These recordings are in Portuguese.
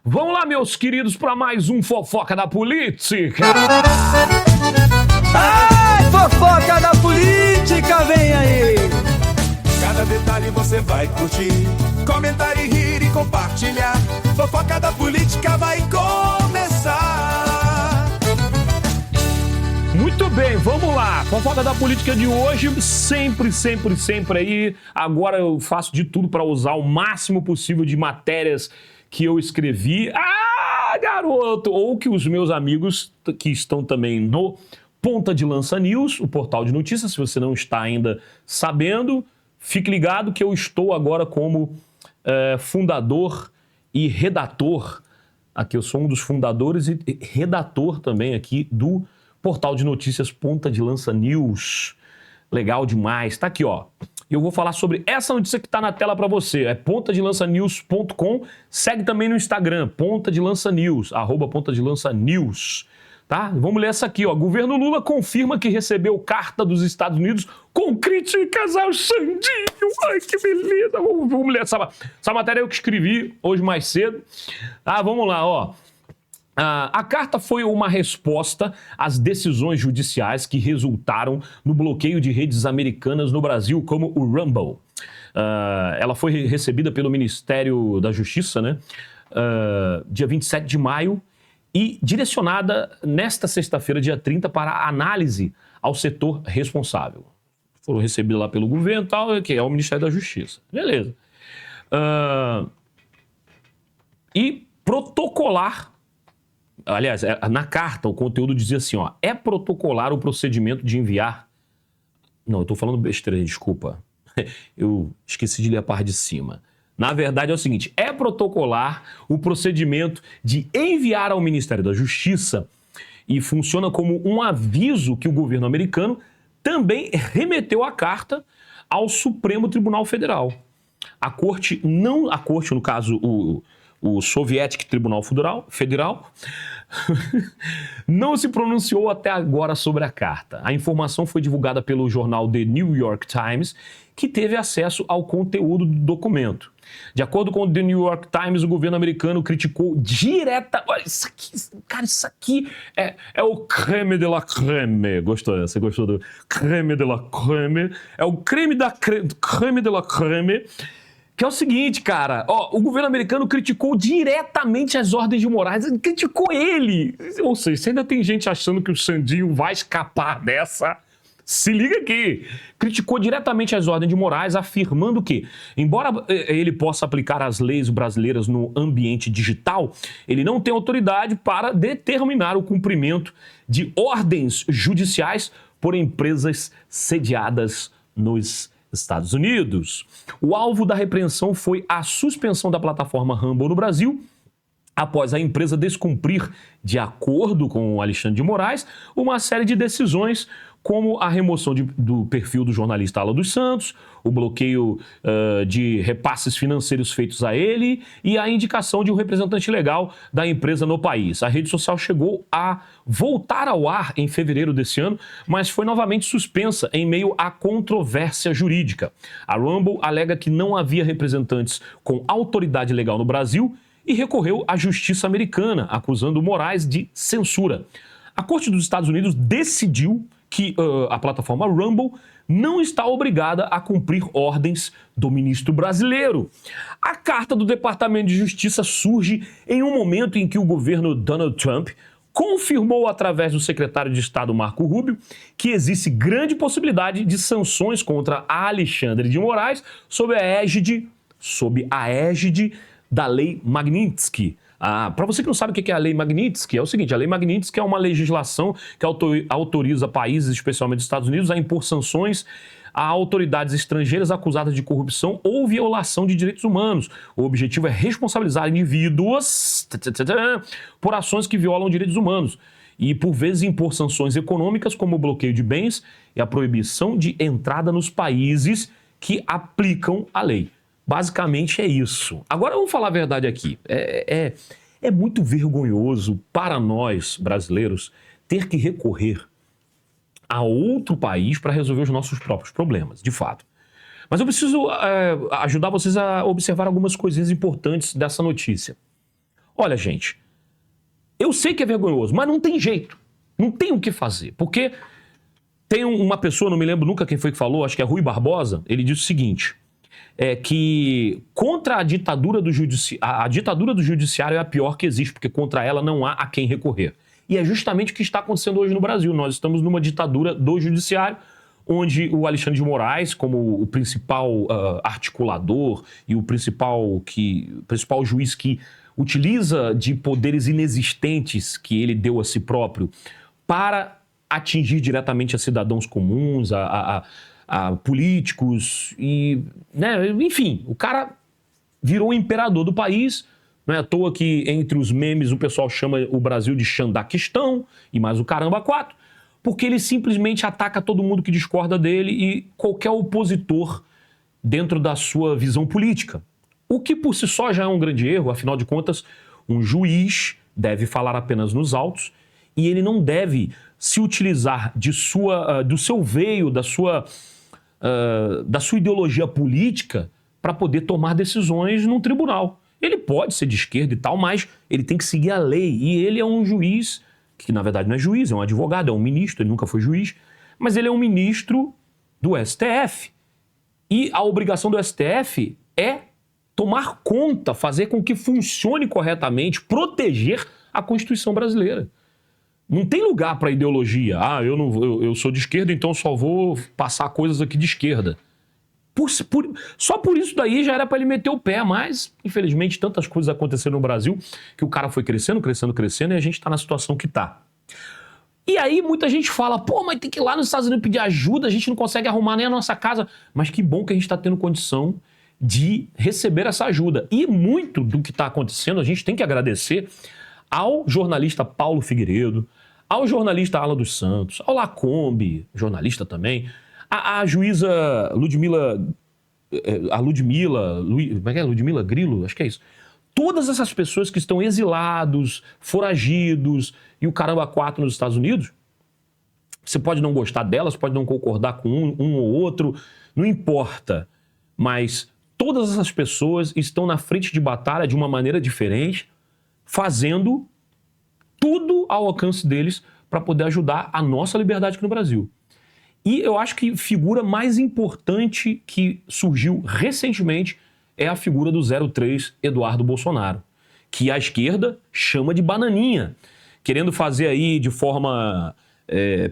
Vamos lá, meus queridos, para mais um Fofoca da Política. Ai, fofoca da política, vem aí! Cada detalhe você vai curtir, comentar e rir e compartilhar. Fofoca da política vai começar. Muito bem, vamos lá. Fofoca da política de hoje, sempre aí. Agora eu faço de tudo para usar o máximo possível de matérias que eu escrevi. Ah, garoto! Ou que os meus amigos que estão também no Ponta de Lança News, o portal de notícias, se você não está ainda sabendo, fique ligado que eu estou agora como fundador e redator. Aqui eu sou um dos fundadores e redator também aqui do portal de notícias Ponta de Lança News. Legal demais. Tá aqui, ó. Eu vou falar sobre essa notícia que tá na tela para você. É pontadelançanews.com. Segue também no Instagram, Ponta de Lança News, @Ponta de Lança News. Tá? Vamos ler essa aqui, ó. Governo Lula confirma que recebeu carta dos Estados Unidos com críticas ao Xandinho. Ai, que beleza. Vamos ler essa matéria eu que escrevi hoje mais cedo. Ah, vamos lá, ó. A carta foi uma resposta às decisões judiciais que resultaram no bloqueio de redes americanas no Brasil, como o Rumble. Ela foi recebida pelo Ministério da Justiça, né? Dia 27 de maio e direcionada nesta sexta-feira, dia 30, para análise ao setor responsável. Foram recebidos lá pelo governo e tal, que é o Ministério da Justiça. Beleza. E protocolar. Aliás, na carta, o conteúdo dizia assim, ó, é protocolar o procedimento de enviar... Não, eu tô falando besteira, desculpa. Eu esqueci de ler a parte de cima. Na verdade é o seguinte, é protocolar o procedimento de enviar ao Ministério da Justiça e funciona como um aviso que o governo americano também remeteu a carta ao Supremo Tribunal Federal. A corte, no caso, o Soviético Tribunal Federal, não se pronunciou até agora sobre a carta. A informação foi divulgada pelo jornal The New York Times, que teve acesso ao conteúdo do documento. De acordo com o The New York Times, o governo americano criticou Olha, isso aqui é o creme de la creme. Gostou? Você gostou do creme de la creme? É o creme de la creme. Que é o seguinte, cara, ó, o governo americano criticou diretamente as ordens de Moraes, criticou ele. Ou seja, se ainda tem gente achando que o Xandinho vai escapar dessa, se liga aqui. Criticou diretamente as ordens de Moraes, afirmando que, embora ele possa aplicar as leis brasileiras no ambiente digital, ele não tem autoridade para determinar o cumprimento de ordens judiciais por empresas sediadas nos Estados Unidos. O alvo da repreensão foi a suspensão da plataforma Rumble no Brasil, após a empresa descumprir, de acordo com o Alexandre de Moraes, uma série de decisões, como a remoção do perfil do jornalista Alan dos Santos, o bloqueio de repasses financeiros feitos a ele e a indicação de um representante legal da empresa no país. A rede social chegou a voltar ao ar em fevereiro desse ano, mas foi novamente suspensa em meio à controvérsia jurídica. A Rumble alega que não havia representantes com autoridade legal no Brasil e recorreu à justiça americana, acusando Moraes de censura. A Corte dos Estados Unidos decidiu que a plataforma Rumble não está obrigada a cumprir ordens do ministro brasileiro. A carta do Departamento de Justiça surge em um momento em que o governo Donald Trump confirmou através do secretário de Estado Marco Rubio que existe grande possibilidade de sanções contra Alexandre de Moraes sob a égide da Lei Magnitsky. Para você que não sabe o que é a Lei Magnitsky, é o seguinte, a Lei Magnitsky é uma legislação que autoriza países, especialmente os Estados Unidos, a impor sanções a autoridades estrangeiras acusadas de corrupção ou violação de direitos humanos. O objetivo é responsabilizar indivíduos por ações que violam direitos humanos e, por vezes, impor sanções econômicas, como o bloqueio de bens e a proibição de entrada nos países que aplicam a lei. Basicamente é isso. Agora vamos falar a verdade aqui. É muito vergonhoso para nós, brasileiros, ter que recorrer a outro país para resolver os nossos próprios problemas, de fato. Mas eu preciso ajudar vocês a observar algumas coisinhas importantes dessa notícia. Olha, gente, eu sei que é vergonhoso, mas não tem jeito. Não tem o que fazer. Porque tem uma pessoa, não me lembro nunca quem foi que falou, acho que é Rui Barbosa, ele disse o seguinte, que contra a ditadura do a ditadura do judiciário é a pior que existe, porque contra ela não há a quem recorrer. E é justamente o que está acontecendo hoje no Brasil. Nós estamos numa ditadura do judiciário, onde o Alexandre de Moraes, como o principal articulador e o principal juiz que utiliza de poderes inexistentes que ele deu a si próprio para atingir diretamente a cidadãos comuns, a políticos, e, né, enfim, o cara virou o imperador do país. Não é à toa que entre os memes o pessoal chama o Brasil de Xandaquistão e mais o caramba 4, porque ele simplesmente ataca todo mundo que discorda dele e qualquer opositor dentro da sua visão política. O que por si só já é um grande erro, afinal de contas, um juiz deve falar apenas nos autos e ele não deve se utilizar do seu veio, da sua ideologia política para poder tomar decisões num tribunal. Ele pode ser de esquerda e tal, mas ele tem que seguir a lei. E ele é um juiz, que na verdade não é juiz, é um advogado, é um ministro, ele nunca foi juiz, mas ele é um ministro do STF. E a obrigação do STF é tomar conta, fazer com que funcione corretamente, proteger a Constituição brasileira. Não tem lugar para ideologia. Eu sou de esquerda, então só vou passar coisas aqui de esquerda. Só por isso daí já era para ele meter o pé, mas infelizmente tantas coisas aconteceram no Brasil que o cara foi crescendo e a gente está na situação que está. E aí muita gente fala, mas tem que ir lá nos Estados Unidos pedir ajuda, a gente não consegue arrumar nem a nossa casa. Mas que bom que a gente está tendo condição de receber essa ajuda. E muito do que está acontecendo a gente tem que agradecer ao jornalista Paulo Figueiredo, ao jornalista Alan dos Santos, ao Lacombe, jornalista também, a juíza Ludmila Grilo, acho que é isso. Todas essas pessoas que estão exilados, foragidos e o caramba 4 nos Estados Unidos, você pode não gostar delas, pode não concordar com um ou outro, não importa, mas todas essas pessoas estão na frente de batalha de uma maneira diferente, fazendo tudo ao alcance deles para poder ajudar a nossa liberdade aqui no Brasil. E eu acho que a figura mais importante que surgiu recentemente é a figura do 03 Eduardo Bolsonaro, que a esquerda chama de bananinha, querendo fazer aí de forma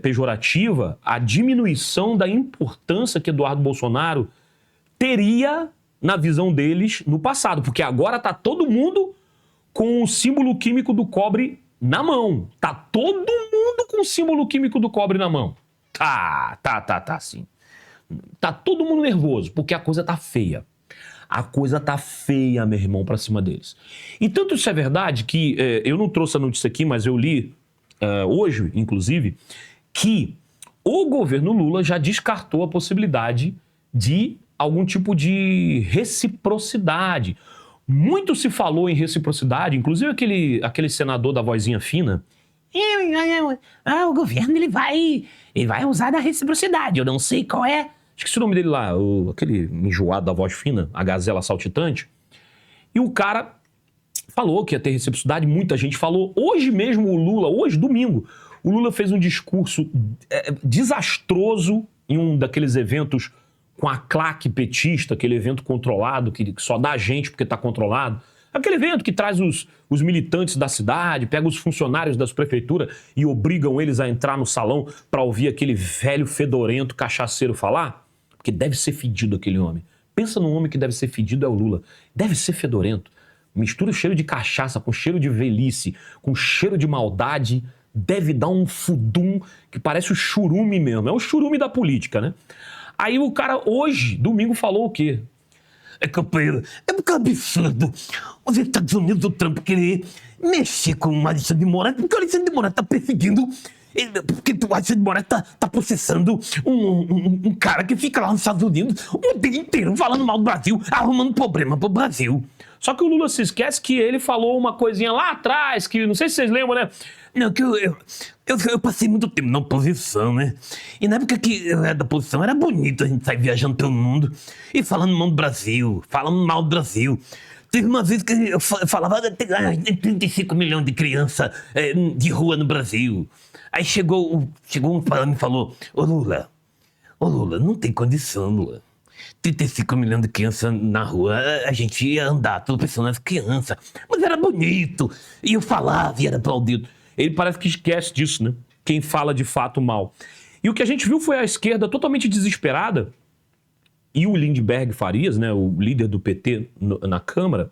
pejorativa a diminuição da importância que Eduardo Bolsonaro teria na visão deles no passado, porque agora está todo mundo com o símbolo químico do cobre na mão. Tá todo mundo com o símbolo químico do cobre na mão. Tá, sim. Tá todo mundo nervoso, porque a coisa tá feia. A coisa tá feia, meu irmão, pra cima deles. E tanto isso é verdade que eu não trouxe a notícia aqui, mas eu li hoje, inclusive, que o governo Lula já descartou a possibilidade de algum tipo de reciprocidade. Muito se falou em reciprocidade, inclusive aquele senador da vozinha fina. O governo ele vai usar da reciprocidade, eu não sei qual é. Esqueci o nome dele lá, aquele enjoado da voz fina, a gazela saltitante. E o cara falou que ia ter reciprocidade, muita gente falou. Hoje mesmo o Lula, hoje, domingo, o Lula fez um discurso desastroso em um daqueles eventos com a claque petista, aquele evento controlado, que só dá gente porque está controlado. Aquele evento que traz os militantes da cidade, pega os funcionários das prefeituras e obrigam eles a entrar no salão para ouvir aquele velho fedorento cachaceiro falar. Porque deve ser fedido aquele homem. Pensa num homem que deve ser fedido, é o Lula. Deve ser fedorento. Mistura o cheiro de cachaça com cheiro de velhice, com cheiro de maldade. Deve dar um fudum que parece o churume mesmo. É o churume da política, né? Aí o cara hoje, domingo, falou o quê? Companheiro, é um absurdo os Estados Unidos, o Trump, querer mexer com o Alexandre de Moraes, porque o Alexandre de Moraes tá perseguindo, porque o Alexandre de Moraes tá processando um cara que fica lá nos Estados Unidos o dia inteiro falando mal do Brasil, arrumando problema pro Brasil. Só que o Lula se esquece que ele falou uma coisinha lá atrás, que não sei se vocês lembram, né? Não, que eu passei muito tempo na oposição, né? E na época que eu era da oposição, era bonito a gente sair viajando pelo mundo e falando mal do Brasil, falando mal do Brasil. Teve uma vez que eu falava tem 35 milhões de crianças de rua no Brasil. Aí chegou um falando e falou, ô Lula, não tem condição, Lula. 35 milhões de crianças na rua, a gente ia andar, tudo pensando nas crianças. Mas era bonito, e eu falava e era aplaudido. Ele parece que esquece disso, né? Quem fala de fato mal. E o que a gente viu foi a esquerda totalmente desesperada. E o Lindenberg Farias, né, o líder do PT na Câmara,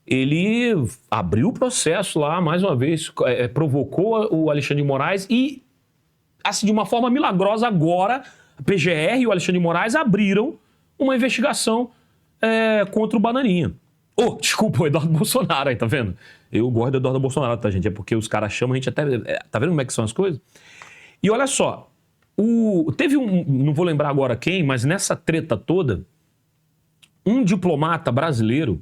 ele abriu o processo lá, mais uma vez, provocou o Alexandre de Moraes e, assim, de uma forma milagrosa, agora a PGR e o Alexandre de Moraes abriram uma investigação contra o Bananinha. Desculpa, o Eduardo Bolsonaro aí, tá vendo? Eu gosto do Eduardo Bolsonaro, tá, gente? É porque os caras chamam a gente até... tá vendo como é que são as coisas? E olha só, teve não vou lembrar agora quem, mas nessa treta toda, um diplomata brasileiro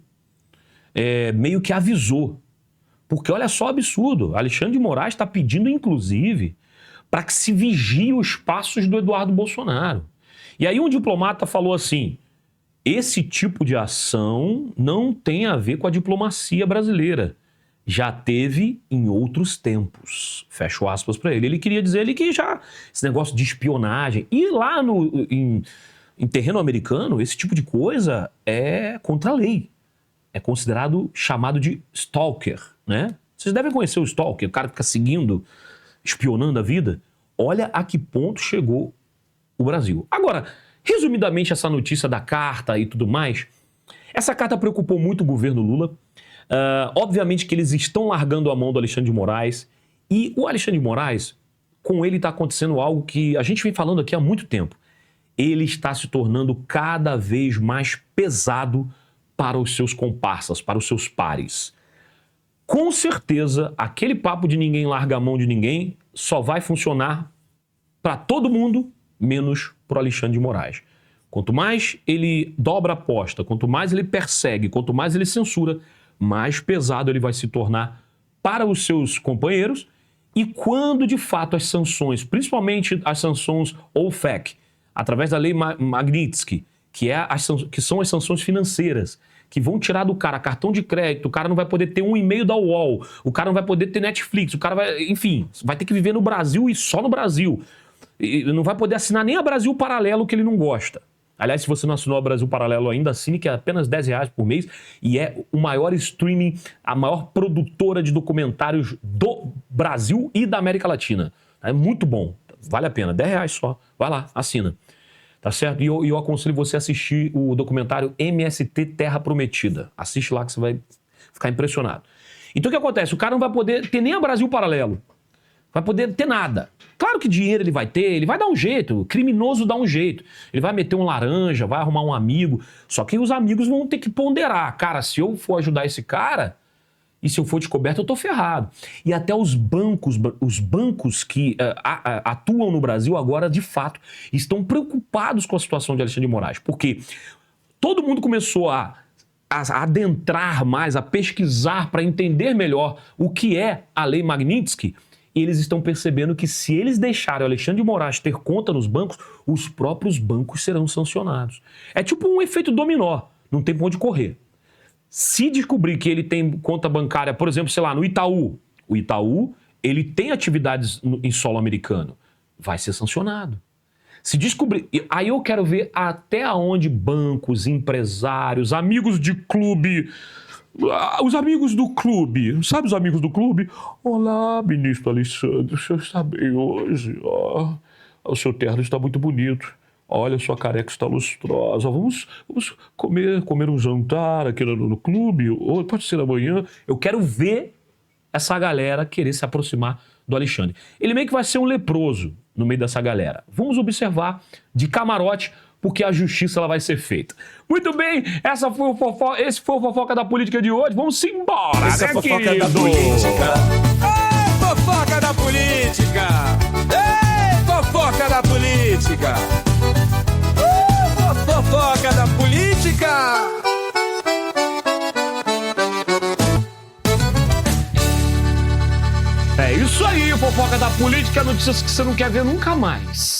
meio que avisou. Porque olha só o absurdo, Alexandre de Moraes está pedindo, inclusive, para que se vigie os passos do Eduardo Bolsonaro. E aí um diplomata falou assim, esse tipo de ação não tem a ver com a diplomacia brasileira. Já teve em outros tempos. Fecho aspas para ele. Ele queria dizer que já esse negócio de espionagem. E lá em terreno americano, esse tipo de coisa é contra a lei. É considerado, chamado de stalker, né? Vocês devem conhecer o stalker, o cara que fica seguindo, espionando a vida. Olha a que ponto chegou o Brasil. Agora, resumidamente, essa notícia da carta e tudo mais, essa carta preocupou muito o governo Lula. Obviamente que eles estão largando a mão do Alexandre de Moraes. E o Alexandre de Moraes, com ele está acontecendo algo que a gente vem falando aqui há muito tempo. Ele está se tornando cada vez mais pesado para os seus comparsas, para os seus pares. Com certeza, aquele papo de ninguém larga a mão de ninguém só vai funcionar para todo mundo, menos para o Alexandre de Moraes. Quanto mais ele dobra a aposta, quanto mais ele persegue, quanto mais ele censura, mais pesado ele vai se tornar para os seus companheiros. E quando, de fato, as sanções, principalmente as sanções OFAC, através da lei Magnitsky, que são as sanções financeiras, que vão tirar do cara cartão de crédito, o cara não vai poder ter um e-mail da UOL, o cara não vai poder ter Netflix, o cara vai, enfim, vai ter que viver no Brasil e só no Brasil. E não vai poder assinar nem a Brasil Paralelo, que ele não gosta. Aliás, se você não assinou a Brasil Paralelo ainda, assine, que é apenas R$10 por mês e é o maior streaming, a maior produtora de documentários do Brasil e da América Latina. É muito bom, vale a pena, R$10 só, vai lá, assina. Tá certo? E eu aconselho você a assistir o documentário MST Terra Prometida. Assiste lá que você vai ficar impressionado. Então o que acontece? O cara não vai poder ter nem a Brasil Paralelo. Vai poder ter nada. Claro que dinheiro ele vai ter, ele vai dar um jeito, o criminoso dá um jeito. Ele vai meter um laranja, vai arrumar um amigo. Só que os amigos vão ter que ponderar. Cara, se eu for ajudar esse cara, e se eu for descoberto, eu tô ferrado. E até os bancos que atuam no Brasil agora, de fato, estão preocupados com a situação de Alexandre de Moraes. Porque todo mundo começou a adentrar mais, a pesquisar para entender melhor o que é a lei Magnitsky. E eles estão percebendo que se eles deixarem o Alexandre de Moraes ter conta nos bancos, os próprios bancos serão sancionados. É tipo um efeito dominó, não tem pra onde correr. Se descobrir que ele tem conta bancária, por exemplo, sei lá, no Itaú, o Itaú, ele tem atividades em solo americano, vai ser sancionado. Se descobrir... Aí eu quero ver até onde bancos, empresários, amigos de clube... Os amigos do clube, sabe os amigos do clube? Olá, ministro Alexandre, o senhor está bem hoje? O seu terno está muito bonito. Olha, sua careca está lustrosa. Vamos comer um jantar aqui no clube? Ou pode ser amanhã? Eu quero ver essa galera querer se aproximar do Alexandre. Ele meio que vai ser um leproso no meio dessa galera. Vamos observar de camarote, porque a justiça ela vai ser feita. Muito bem, esse foi o Fofoca da Política de hoje. Vamos embora, Essa é a fofoca da política. Ei, fofoca da política! Ei, fofoca da política! Fofoca da política! É isso aí, Fofoca da Política, notícias que você não quer ver nunca mais.